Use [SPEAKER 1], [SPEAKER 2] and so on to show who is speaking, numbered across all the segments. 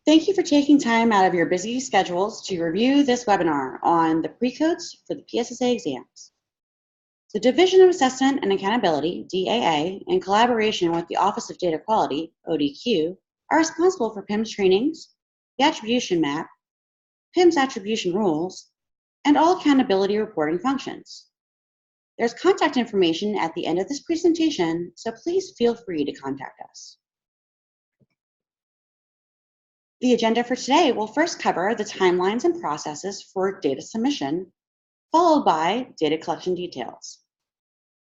[SPEAKER 1] Thank you for taking time out of your busy schedules to review this webinar on the precodes for the PSSA exams. The Division of Assessment and Accountability, DAA, in collaboration with the Office of Data Quality, ODQ, are responsible for PIMS trainings, the attribution map, PIMS attribution rules, and all accountability reporting functions. There's contact information at the end of this presentation, so please feel free to contact us. The agenda for today will first cover the timelines and processes for data submission, followed by data collection details.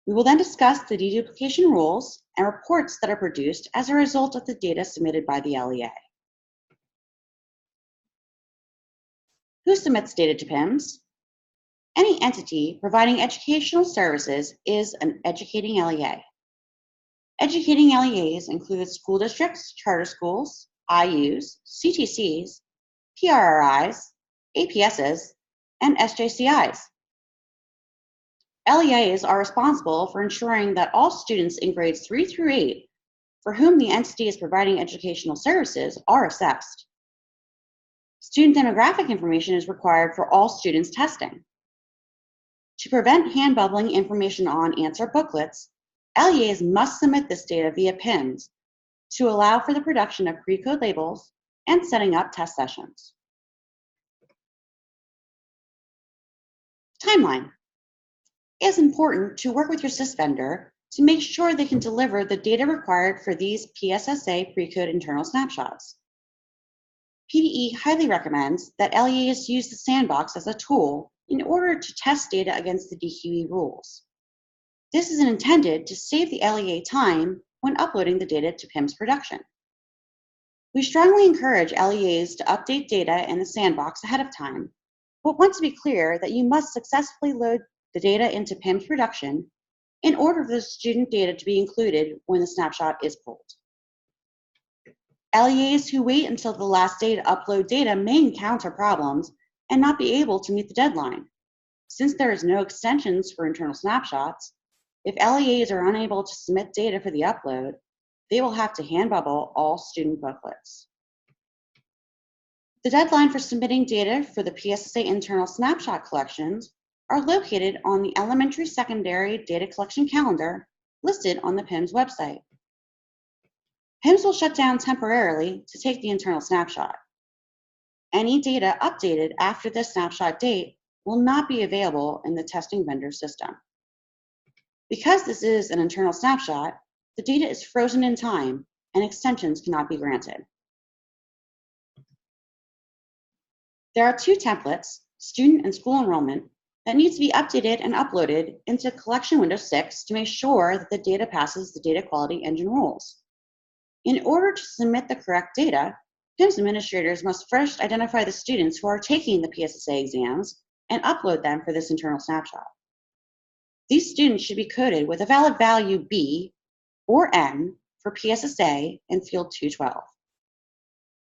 [SPEAKER 1] We will then discuss the deduplication rules and reports that are produced as a result of the data submitted by the LEA. Who submits data to PIMS? Any entity providing educational services is an educating LEA. Educating LEAs include school districts, charter schools, IUs, CTCs, PRRIs, APSs, and SJCIs. LEAs are responsible for ensuring that all students in grades 3 through 8 for whom the entity is providing educational services are assessed. Student demographic information is required for all students testing. To prevent hand bubbling information on answer booklets, LEAs must submit this data via PIMS to allow for the production of Precode labels and setting up test sessions. Timeline. It is important to work with your SIS vendor to make sure they can deliver the data required for these PSSA Precode internal snapshots. PDE highly recommends that LEAs use the sandbox as a tool in order to test data against the DQE rules. This is intended to save the LEA time when uploading the data to PIMS production. We strongly encourage LEAs to update data in the sandbox ahead of time, but want to be clear that you must successfully load the data into PIMS production in order for the student data to be included when the snapshot is pulled. LEAs who wait until the last day to upload data may encounter problems and not be able to meet the deadline. Since there is no extensions for internal snapshots, if LEAs are unable to submit data for the upload, they will have to hand bubble all student booklets. The deadline for submitting data for the PSSA internal snapshot collections are located on the elementary secondary data collection calendar listed on the PIMS website. PIMS will shut down temporarily to take the internal snapshot. Any data updated after the snapshot date will not be available in the testing vendor system. Because this is an internal snapshot, the data is frozen in time and extensions cannot be granted. There are two templates, student and school enrollment, that need to be updated and uploaded into Collection Window 6 to make sure that the data passes the data quality engine rules. In order to submit the correct data, PIMS administrators must first identify the students who are taking the PSSA exams and upload them for this internal snapshot. These students should be coded with a valid value B or N for PSSA in field 212.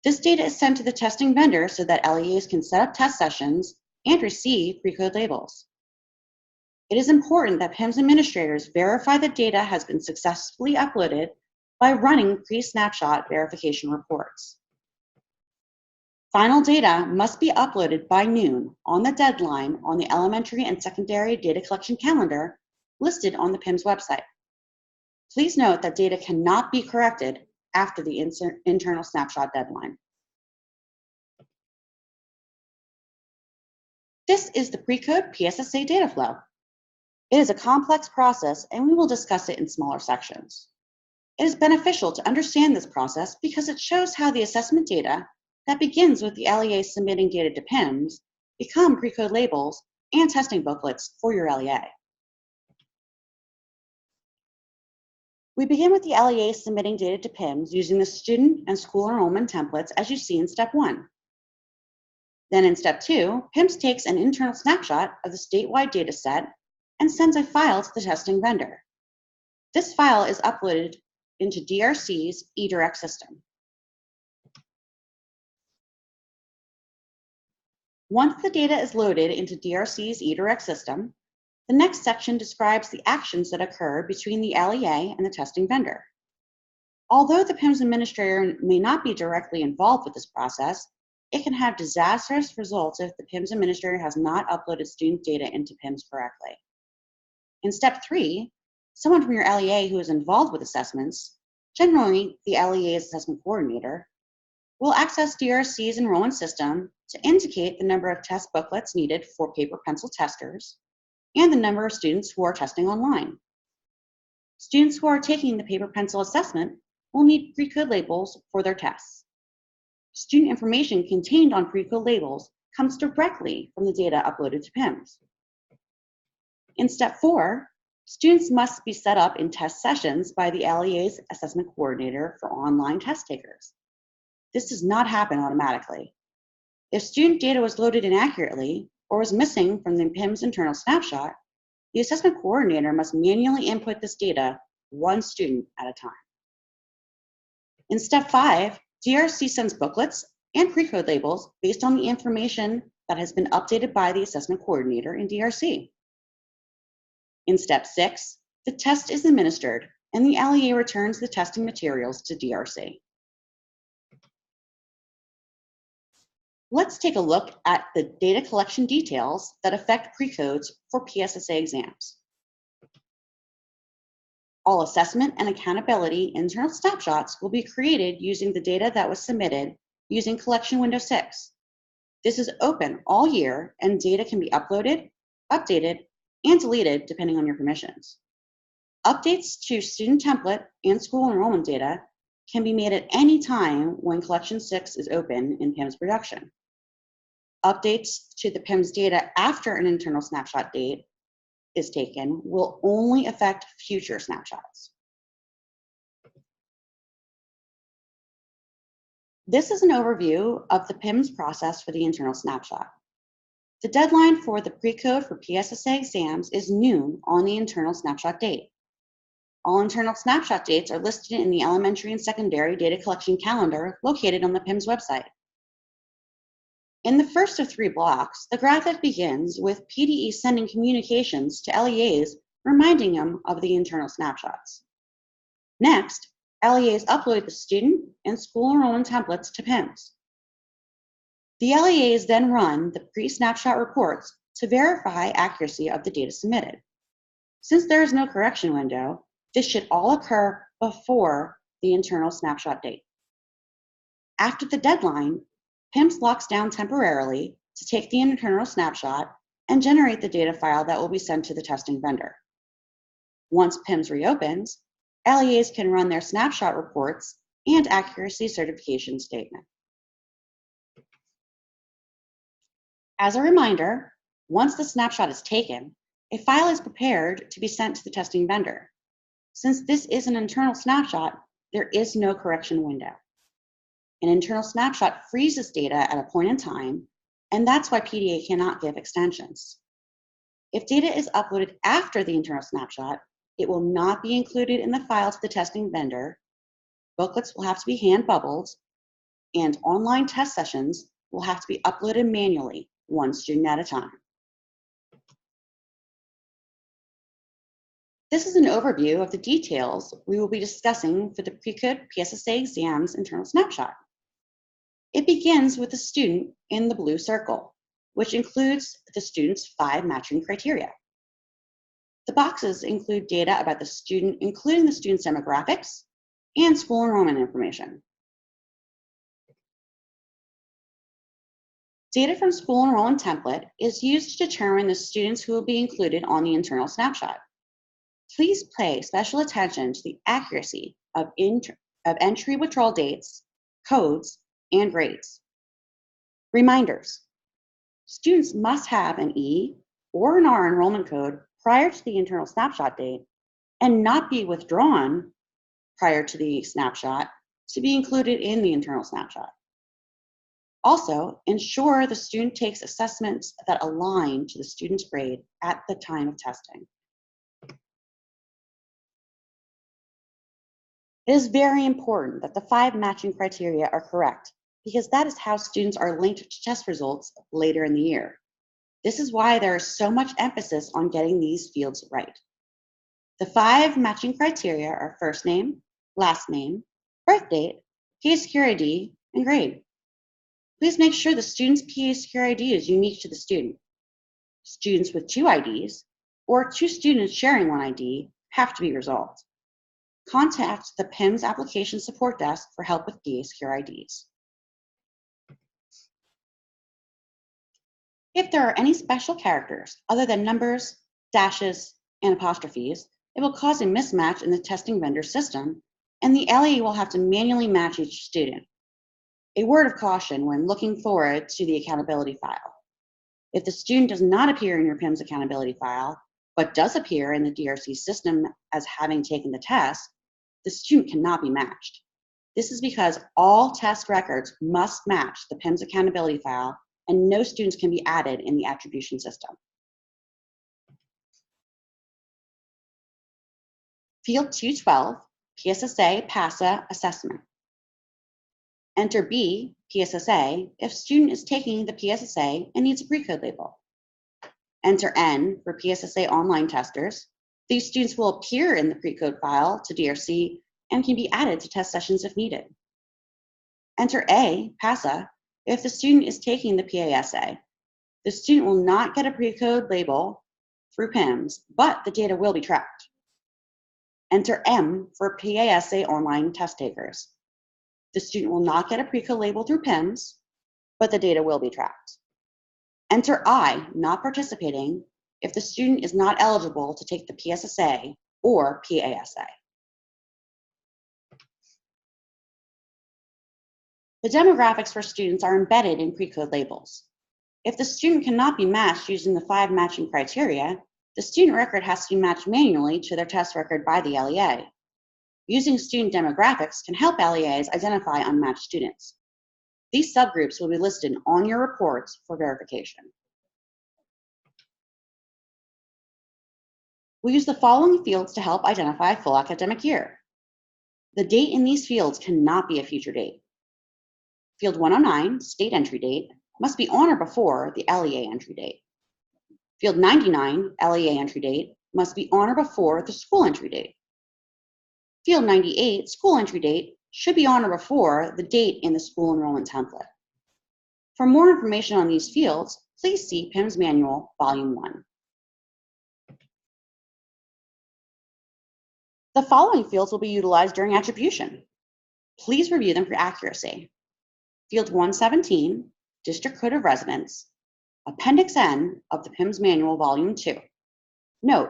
[SPEAKER 1] This data is sent to the testing vendor so that LEAs can set up test sessions and receive Precode labels. It is important that PIMS administrators verify the data has been successfully uploaded by running pre-snapshot verification reports. Final data must be uploaded by noon on the deadline on the elementary and secondary data collection calendar listed on the PIMS website. Please note that data cannot be corrected after the internal snapshot deadline. This is the Precode PSSA data flow. It is a complex process and we will discuss it in smaller sections. It is beneficial to understand this process because it shows how the assessment data that begins with the LEA submitting data to PIMS become Precode labels and testing booklets for your LEA. We begin with the LEA submitting data to PIMS using the student and school enrollment templates as you see in step 1. Then in step 2, PIMS takes an internal snapshot of the statewide data set and sends a file to the testing vendor. This file is uploaded into DRC's eDirect system. Once the data is loaded into DRC's eDirect system, the next section describes the actions that occur between the LEA and the testing vendor. Although the PIMS administrator may not be directly involved with this process, it can have disastrous results if the PIMS administrator has not uploaded student data into PIMS correctly. In step 3, someone from your LEA who is involved with assessments, generally the LEA's assessment coordinator, will access DRC's enrollment system to indicate the number of test booklets needed for paper pencil testers and the number of students who are testing online. Students who are taking the paper pencil assessment will need Precode labels for their tests. Student information contained on Precode labels comes directly from the data uploaded to PIMS. In step 4, students must be set up in test sessions by the LEA's assessment coordinator for online test takers. This does not happen automatically. If student data was loaded inaccurately or was missing from the PIMS internal snapshot, the assessment coordinator must manually input this data one student at a time. In step 5, DRC sends booklets and Precode labels based on the information that has been updated by the assessment coordinator in DRC. In step 6, the test is administered and the LEA returns the testing materials to DRC. Let's take a look at the data collection details that affect Precodes for PSSA exams. All assessment and accountability internal snapshots will be created using the data that was submitted using Collection Window 6. This is open all year and data can be uploaded, updated, and deleted depending on your permissions. Updates to student template and school enrollment data can be made at any time when Collection 6 is open in PIMS production. Updates to the PIMS data after an internal snapshot date is taken will only affect future snapshots. This is an overview of the PIMS process for the internal snapshot. The deadline for the Precode for PSSA exams is noon on the internal snapshot date. All internal snapshot dates are listed in the elementary and secondary data collection calendar located on the PIMS website. In the first of 3 blocks, the graphic begins with PDE sending communications to LEAs reminding them of the internal snapshots. Next, LEAs upload the student and school enrollment templates to PIMS. The LEAs then run the pre-snapshot reports to verify accuracy of the data submitted. Since there is no correction window, this should all occur before the internal snapshot date. After the deadline, PIMS locks down temporarily to take the internal snapshot and generate the data file that will be sent to the testing vendor. Once PIMS reopens, LEAs can run their snapshot reports and accuracy certification statement. As a reminder, once the snapshot is taken, a file is prepared to be sent to the testing vendor. Since this is an internal snapshot, there is no correction window. An internal snapshot freezes data at a point in time, and that's why PDA cannot give extensions. If data is uploaded after the internal snapshot, it will not be included in the file to the testing vendor, booklets will have to be hand bubbled, and online test sessions will have to be uploaded manually, one student at a time. This is an overview of the details we will be discussing for the Precode PSSA exams internal snapshot. It begins with the student in the blue circle, which includes the student's 5 matching criteria. The boxes include data about the student, including the student's demographics and school enrollment information. Data from school enrollment template is used to determine the students who will be included on the internal snapshot. Please pay special attention to the accuracy of entry withdrawal dates, codes, and grades. Reminders: students must have an E or an R enrollment code prior to the internal snapshot date and not be withdrawn prior to the snapshot to be included in the internal snapshot. Also, ensure the student takes assessments that align to the student's grade at the time of testing. It is very important that the 5 matching criteria are correct because that is how students are linked to test results later in the year. This is why there is so much emphasis on getting these fields right. The 5 matching criteria are first name, last name, birth date, PSSA ID, and grade. Please make sure the student's PSSA ID is unique to the student. Students with two IDs or two students sharing one ID have to be resolved. Contact the PIMS Application Support Desk for help with PSSA IDs. If there are any special characters other than numbers, dashes, and apostrophes, it will cause a mismatch in the testing vendor system, and the LEA will have to manually match each student. A word of caution when looking forward to the accountability file. If the student does not appear in your PIMS accountability file, but does appear in the DRC system as having taken the test, the student cannot be matched. This is because all test records must match the PIMS accountability file, and no students can be added in the attribution system. Field 212, PSSA PASA assessment. Enter B, PSSA, if student is taking the PSSA and needs a Precode label. Enter N for PSSA online testers. These students will appear in the Precode file to DRC and can be added to test sessions if needed. Enter A, PASA, if the student is taking the PASA. The student will not get a Precode label through PIMS, but the data will be tracked. Enter M for PSSA online test takers. The student will not get a Precode label through PIMS, but the data will be tracked. Enter I, not participating, if the student is not eligible to take the PSSA or PASA. The demographics for students are embedded in Precode labels. If the student cannot be matched using the 5 matching criteria, the student record has to be matched manually to their test record by the LEA. Using student demographics can help LEAs identify unmatched students. These subgroups will be listed on your reports for verification. We use the following fields to help identify full academic year. The date in these fields cannot be a future date. Field 109, state entry date, must be on or before the LEA entry date. Field 99, LEA entry date, must be on or before the school entry date. Field 98, school entry date, should be on or before the date in the school enrollment template. For more information on these fields, please see PIMS Manual, Volume 1. The following fields will be utilized during attribution. Please review them for accuracy. Field 117, District Code of Residence, Appendix N of the PIMS Manual, Volume 2. Note,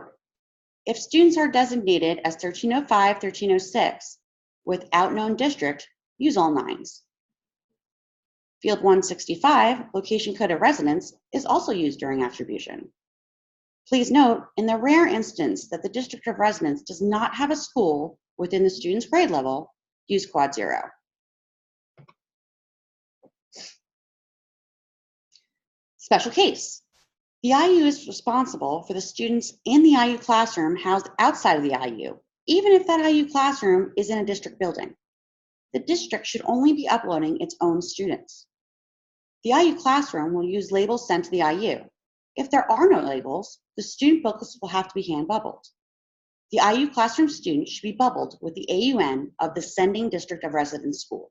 [SPEAKER 1] if students are designated as 1305, 1306, without known district, use all 9s. Field 165, Location Code of Residence, is also used during attribution. Please note, in the rare instance that the district of residence does not have a school within the student's grade level, use quad 0. Special case. The IU is responsible for the students in the IU classroom housed outside of the IU, even if that IU classroom is in a district building. The district should only be uploading its own students. The IU classroom will use labels sent to the IU. If there are no labels, the student booklets will have to be hand bubbled. The IU classroom student should be bubbled with the AUN of the sending district of residence school.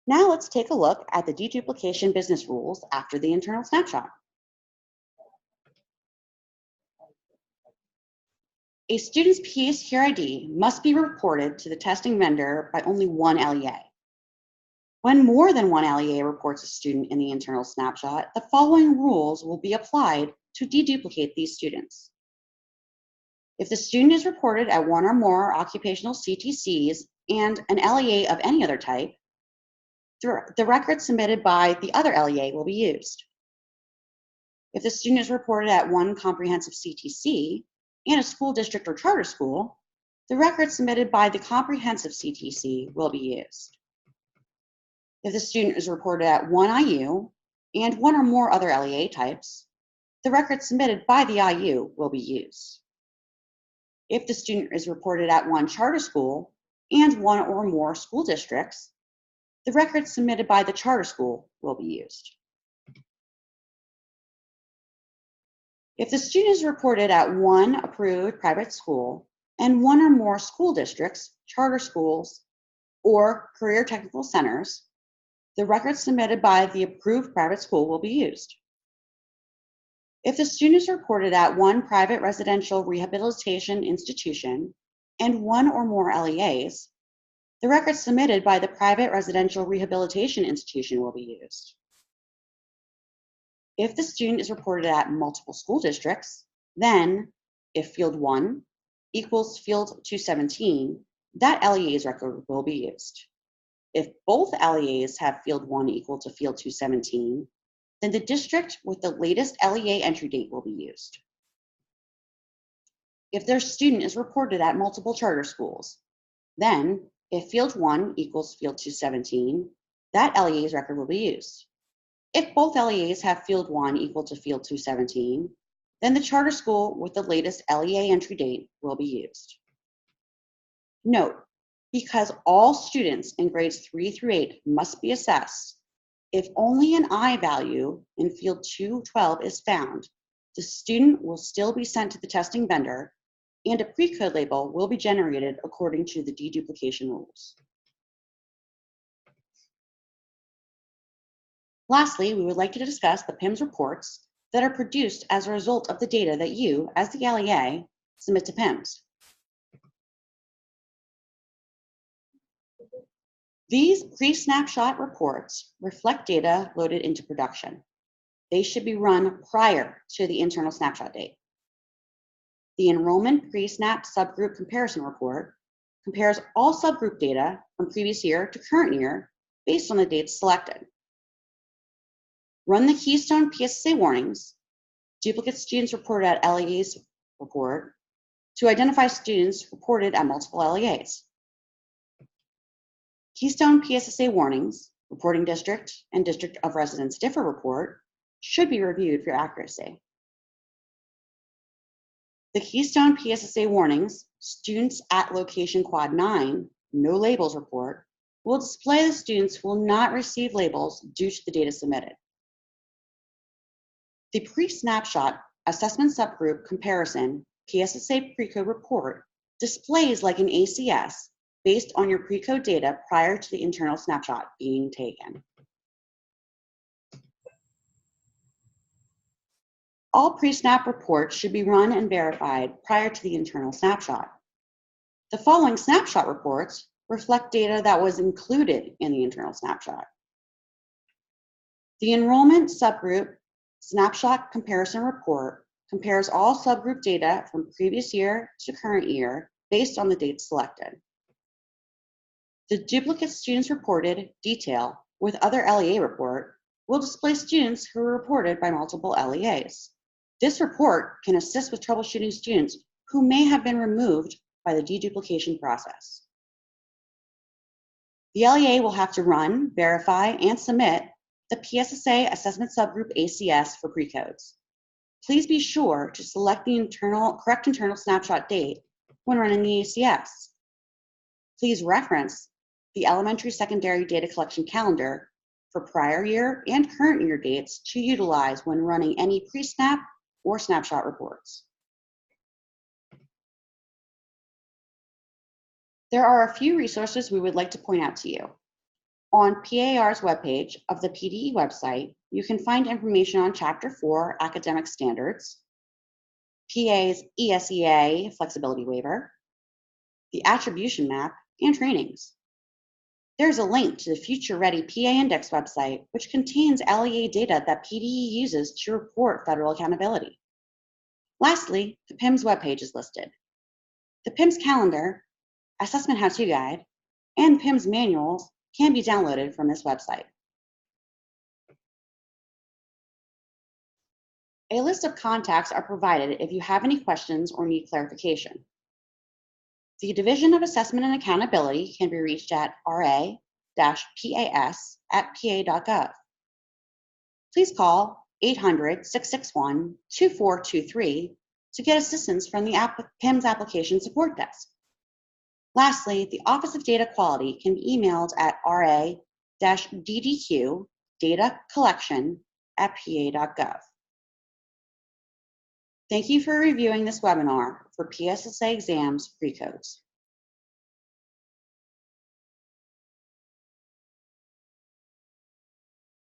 [SPEAKER 1] Now let's take a look at the deduplication business rules after the internal snapshot. A student's PSSA ID must be reported to the testing vendor by only one LEA. When more than one LEA reports a student in the internal snapshot, the following rules will be applied to deduplicate these students. If the student is reported at one or more occupational CTCs and an LEA of any other type, the record submitted by the other LEA will be used. If the student is reported at one comprehensive CTC and a school district or charter school, the record submitted by the comprehensive CTC will be used. If the student is reported at one IU and one or more other LEA types, the record submitted by the IU will be used. If the student is reported at one charter school and one or more school districts, the record submitted by the charter school will be used. If the student is reported at one approved private school and one or more school districts, charter schools, or career technical centers, the records submitted by the approved private school will be used. If the student is reported at one private residential rehabilitation institution and one or more LEAs, the records submitted by the private residential rehabilitation institution will be used. If the student is reported at multiple school districts, then if field 1 equals field 217, that LEA's record will be used. If both LEAs have field 1 equal to field 217, then the district with the latest LEA entry date will be used. If their student is reported at multiple charter schools, then if field 1 equals field 217, that LEA's record will be used. If both LEAs have field 1 equal to field 217, then the charter school with the latest LEA entry date will be used. Note, because all students in grades 3 through 8 must be assessed, if only an I value in field 212 is found, the student will still be sent to the testing vendor and a Precode label will be generated according to the deduplication rules. Lastly, we would like to discuss the PIMS reports that are produced as a result of the data that you, as the LEA, submit to PIMS. These pre-snapshot reports reflect data loaded into production. They should be run prior to the internal snapshot date. The enrollment pre-snap subgroup comparison report compares all subgroup data from previous year to current year based on the dates selected. Run the Keystone PSSA warnings, duplicate students reported at LEAs report, to identify students reported at multiple LEAs. Keystone PSSA warnings, reporting district and district of residence differ report, should be reviewed for accuracy. The Keystone PSSA warnings, students at location quad 9, no labels report, will display the students who will not receive labels due to the data submitted. The pre-snapshot assessment subgroup comparison PSSA Precode report displays like an ACS based on your Precode data prior to the internal snapshot being taken. All pre-snap reports should be run and verified prior to the internal snapshot. The following snapshot reports reflect data that was included in the internal snapshot. The enrollment subgroup snapshot comparison report compares all subgroup data from previous year to current year based on the dates selected. The duplicate students reported detail with other LEA report will display students who were reported by multiple LEAs. This report can assist with troubleshooting students who may have been removed by the deduplication process. The LEA will have to run, verify, and submit the PSSA Assessment Subgroup ACS for Precodes. Please be sure to select the correct internal snapshot date when running the ACS. Please reference the elementary secondary data collection calendar for prior year and current year dates to utilize when running any pre-snap or snapshot reports. There are a few resources we would like to point out to you. On PAR's webpage of the PDE website, you can find information on Chapter 4 Academic Standards, PA's ESEA Flexibility Waiver, the Attribution Map, and trainings. There's a link to the Future Ready PA Index website, which contains LEA data that PDE uses to report federal accountability. Lastly, the PIMS webpage is listed. The PIMS calendar, assessment how-to guide, and PIMS manuals can be downloaded from this website. A list of contacts are provided if you have any questions or need clarification. The Division of Assessment and Accountability can be reached at ra-pas@pa.gov. Please call 800-661-2423 to get assistance from the PIMS Application Support Desk. Lastly, the Office of Data Quality can be emailed at ra-ddq-datacollection@pa.gov. Thank you for reviewing this webinar for PSSA Exams Precodes.